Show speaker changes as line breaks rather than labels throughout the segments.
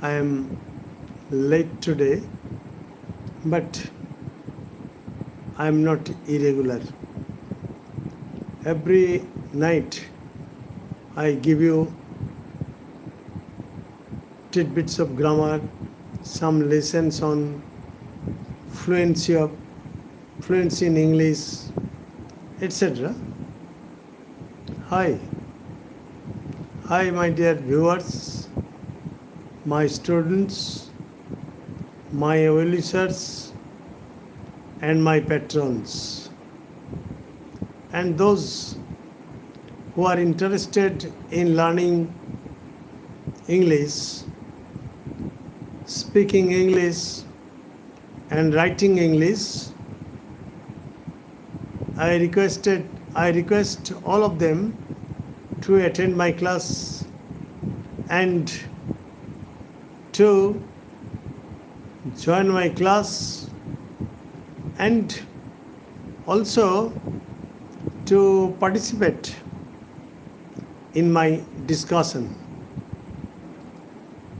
I am late today, but I am not irregular. Every night I give you tidbits of grammar, some lessons on fluency of fluency in English, etc. Hi, hi, my dear viewers, my students, my well-wishers, and my patrons, and those who are interested in learning English, speaking English, and writing English. I request all of them to attend my class and to join my class and also to participate in my discussion.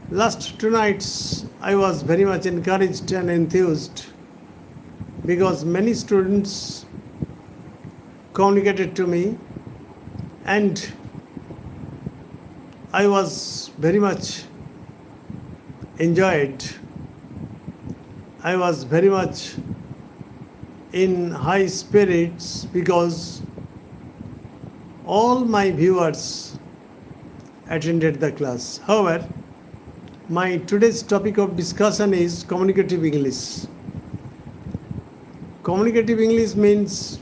Last two nights I was very much encouraged and enthused because many students communicated to me and I was very much enjoyed. I was very much in high spirits because all my viewers attended the class. However, my today's topic of discussion is communicative English. Communicative English means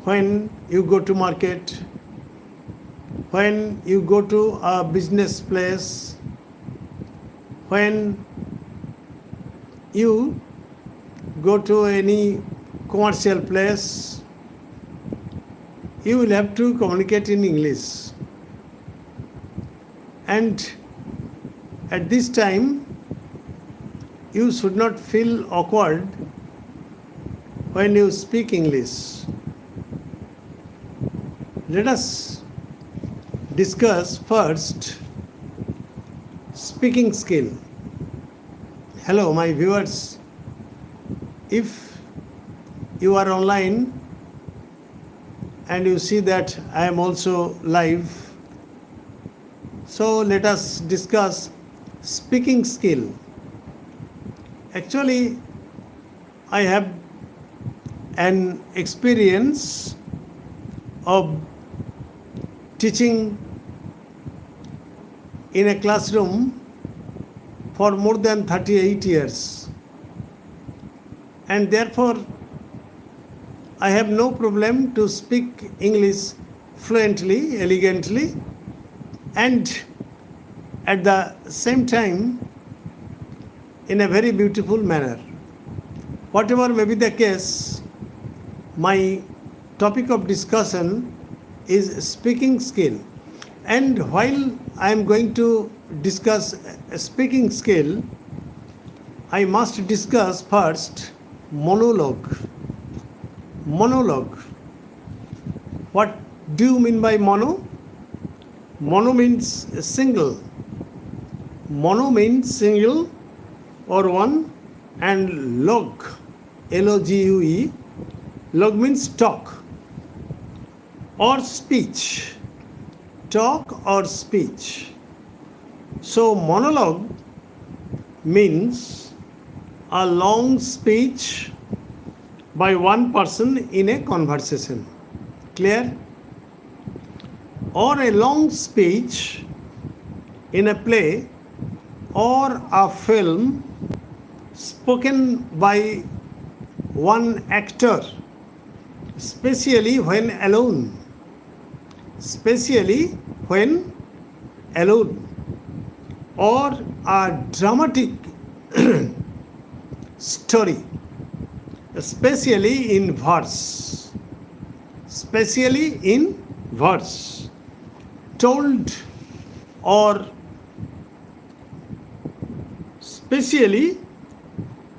when you go to market, when you go to a business place, when you go to any commercial place, you will have to communicate in English. And at this time, you should not feel awkward when you speak English. Let us discuss first speaking skill. Hello, my viewers. If you are online and you see that I am also live, so let us discuss speaking skill. Actually, I have an experience of teaching in a classroom for more than 38 years. And therefore, I have no problem to speak English fluently, elegantly, and at the same time in a very beautiful manner. Whatever may be the case, my topic of discussion is speaking skill. And while I am going to discuss a speaking skill, I must discuss first monologue. Monologue. What do you mean by mono? Mono means single. Mono means single or one, and log, L-O-G-U-E, log means talk or speech. Talk or speech. So monologue means a long speech by one person in a conversation. Clear? Or a long speech in a play or a film spoken by one actor, especially when alone. Especially when alone. Or a dramatic story, especially in verse. Especially in verse. Told or especially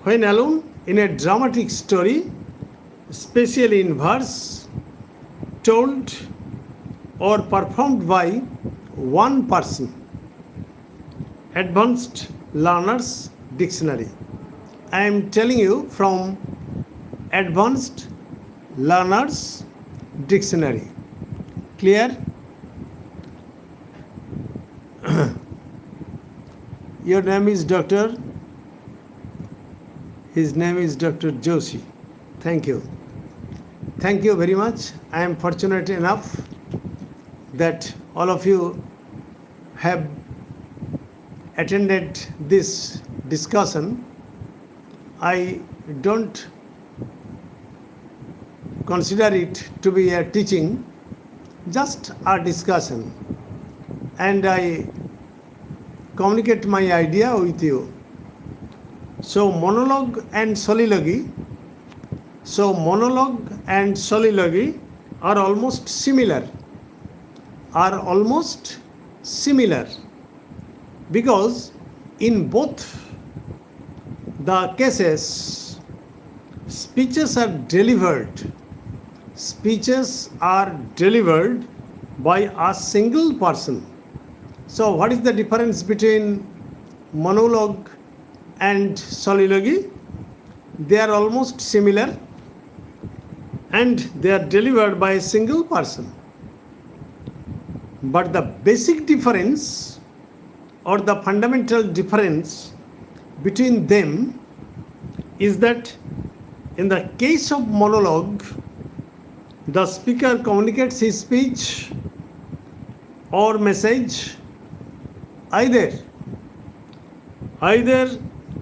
when alone in a dramatic story, especially in verse, told or performed by one person. Advanced Learners Dictionary. I am telling you from Advanced Learners Dictionary. Clear? Your name is Dr. His name is Dr. Joshi. Thank you. Thank you very much. I am fortunate enough that all of you have attended this discussion. I don't consider it to be a teaching, just a discussion. And I communicate my idea with you. So monologue and soliloquy. So monologue and soliloquy are almost similar. Because in both the cases, speeches are delivered by a single person. So what is the difference between monologue and soliloquy? They are almost similar and they are delivered by a single person. But the basic difference or the fundamental difference between them is that in the case of monologue, the speaker communicates his speech or message either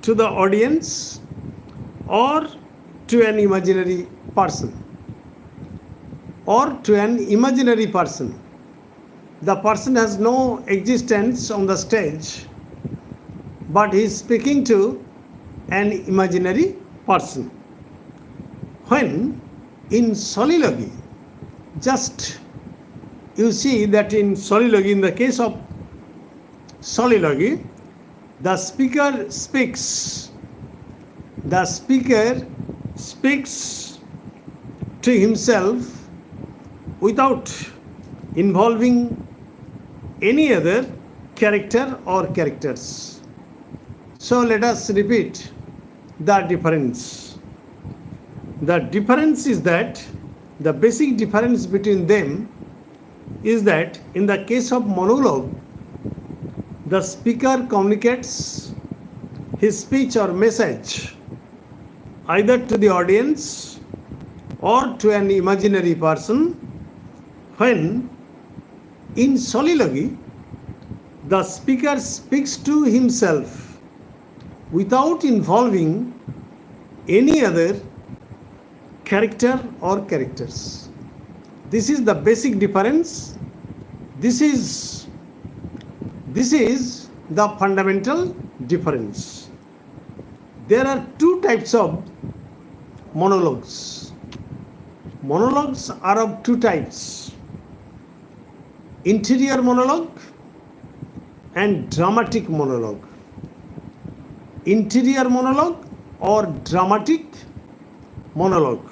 to the audience or to an imaginary person. The person has no existence on the stage, but he is speaking to an imaginary person. When in soliloquy, just you see that in soliloquy, in the case of soliloquy, the speaker speaks to himself without involving any other character or characters. So let us repeat the difference. The difference is that the basic difference between them is that in the case of monologue, the speaker communicates his speech or message either to the audience or to an imaginary person, when in soliloquy, the speaker speaks to himself without involving any other character or characters. This is the basic difference. This is the fundamental difference. There are two types of monologues. Monologues are of two types: interior monologue and dramatic monologue. Interior monologue or dramatic monologue.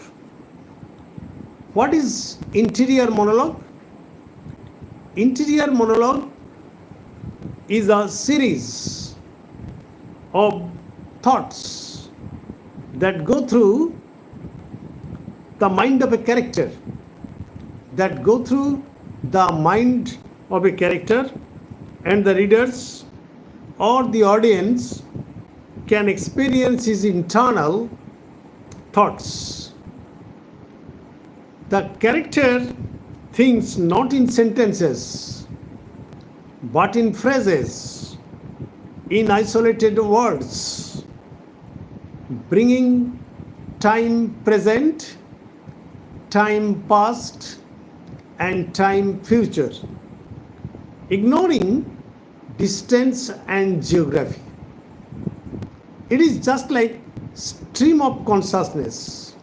What is interior monologue? Interior monologue is a series of thoughts that go through the mind of a character, and the readers or the audience can experience his internal thoughts. The character thinks not in sentences but in phrases, in isolated words, bringing time present, time past, and time future, ignoring distance and geography. It is just like stream of consciousness.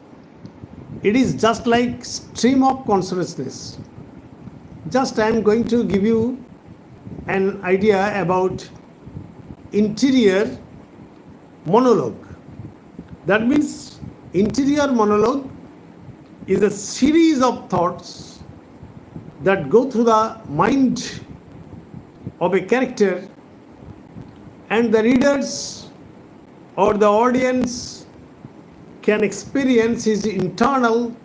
Just I am going to give you an idea about interior monologue. That means interior monologue is a series of thoughts that go through the mind of a character and the readers or the audience can experience his internal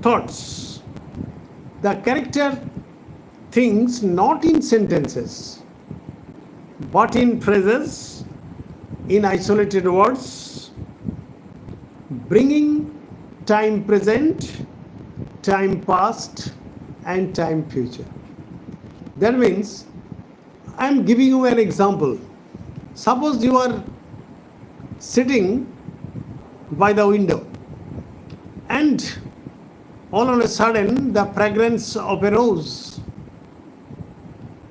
thoughts. The character thinks not in sentences, but in phrases, in isolated words, bringing time present, time past, and time future. That means, I am giving you an example. Suppose you are sitting by the window, and all on a sudden the fragrance of a rose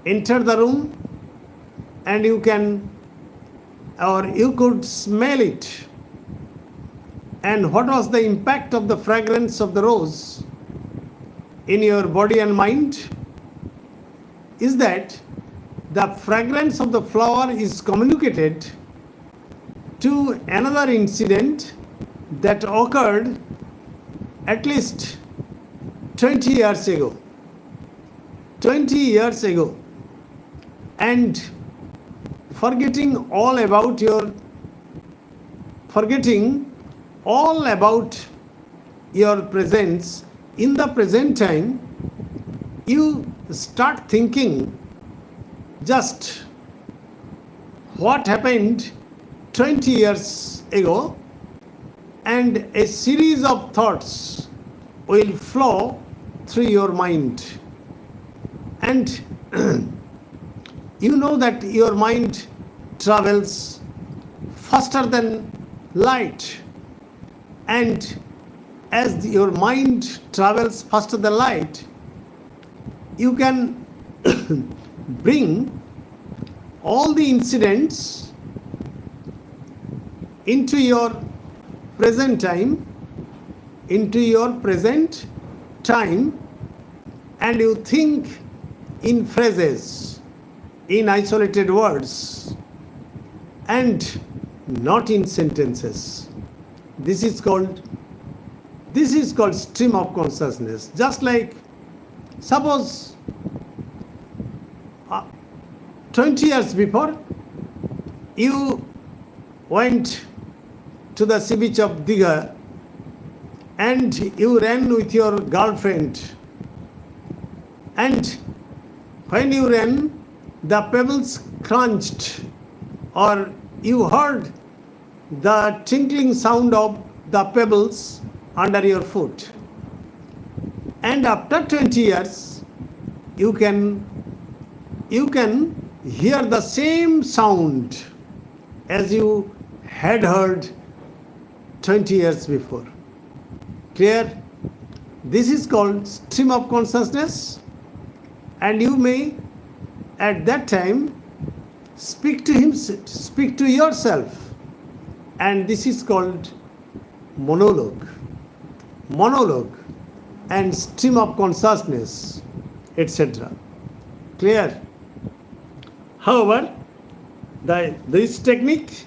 enter the room, and you can, or you could smell it. And what was the impact of the fragrance of the rose in your body and mind? Is that the fragrance of the flower is communicated to another incident that occurred at least 20 years ago. 20 years ago. And forgetting all about your presence in the present time, you start thinking just what happened 20 years ago, and a series of thoughts will flow through your mind. And you know that your mind travels faster than light, and as your mind travels faster than light, you can bring all the incidents into your present time, and you think in phrases, in isolated words, and not in sentences. This is called stream of consciousness. Just like, suppose 20 years before, you went to the sea beach of Digha, and you ran with your girlfriend, and when you ran, the pebbles crunched, or you heard the tinkling sound of the pebbles under your foot. And after 20 years, you can hear the same sound as you had heard 20 years before. Clear? This is called stream of consciousness, and you may at that time speak to yourself, and this is called monologue and stream of consciousness, etc. Clear? However, this technique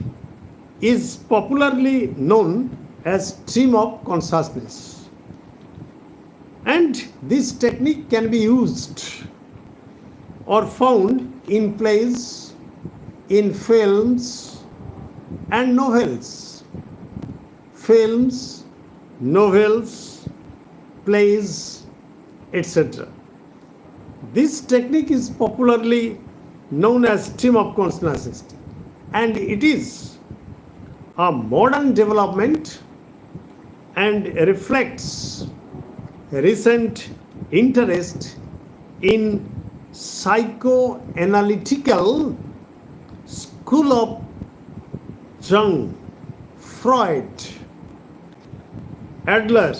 is popularly known as stream of consciousness, and this technique can be used or found in plays, in films and novels. Films, novels, plays, etc. This technique is popularly known as stream of consciousness, and it is a modern development and reflects recent interest in psychoanalytical school of Jung, Freud, Adler,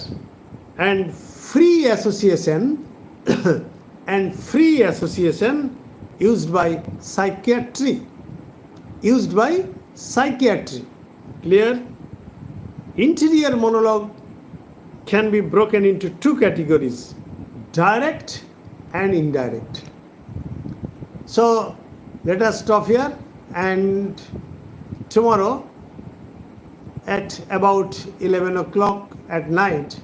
and free association used by psychiatry. Clear? Interior monologue can be broken into two categories: direct and indirect. So let us stop here, and tomorrow at about 11 o'clock at night,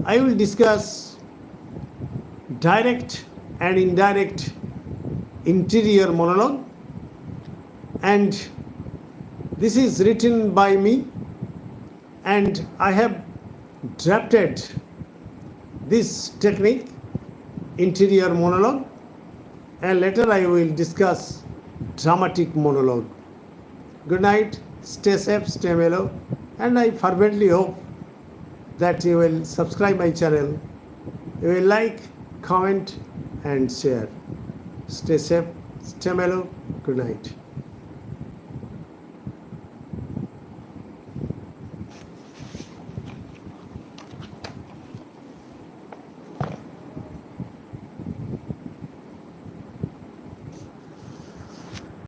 I will discuss direct and indirect interior monologue, And this is written by me, and I have drafted this technique, interior monologue, and later I will discuss dramatic monologue. Good night, stay safe, stay mellow, and I fervently hope that you will subscribe my channel, you will like, comment, and share. Stay safe, stay mellow. Good night.